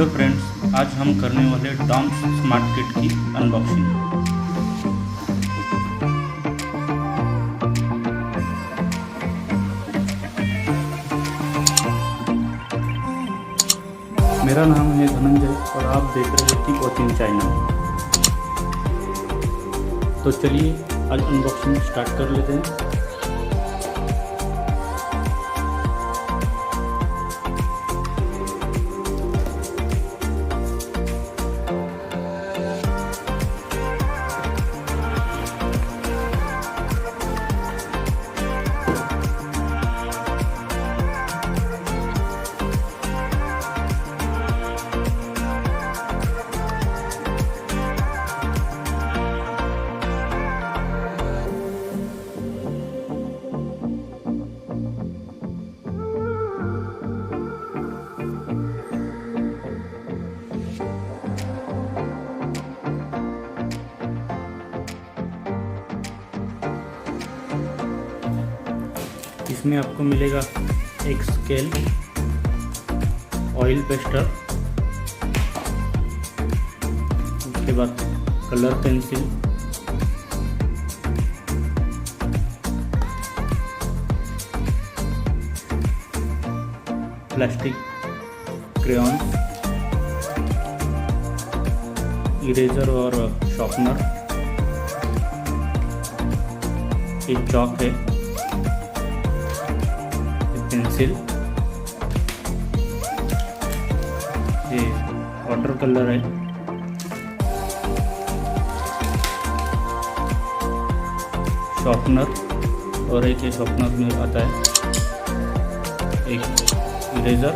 Hello friends, आज हम करने वाले डॉम्स स्मार्ट किट की अनबॉक्सिंग। मेरा नाम है धनंजय और आप देख रहे हैं कि कोचिंग चैनल। तो चलिए आज अनबॉक्सिंग स्टार्ट कर लेते हैं। इसमें आपको मिलेगा एक स्केल, ऑयल पेस्टर, उसके बाद colour pencil, plastic crayon, eraser और शार्पनर, एक चॉक है, पेंसिल, ये वाटर कलर है, शार्पनर और एक ये शार्पनर में आता है, एक eraser,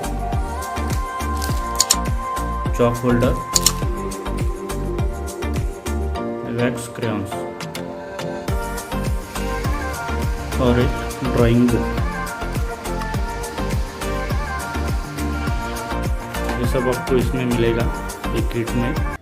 chalk holder, wax crayons और एक ड्राइंग बुक। ये सब आपको इसमें मिलेगा एक किट में।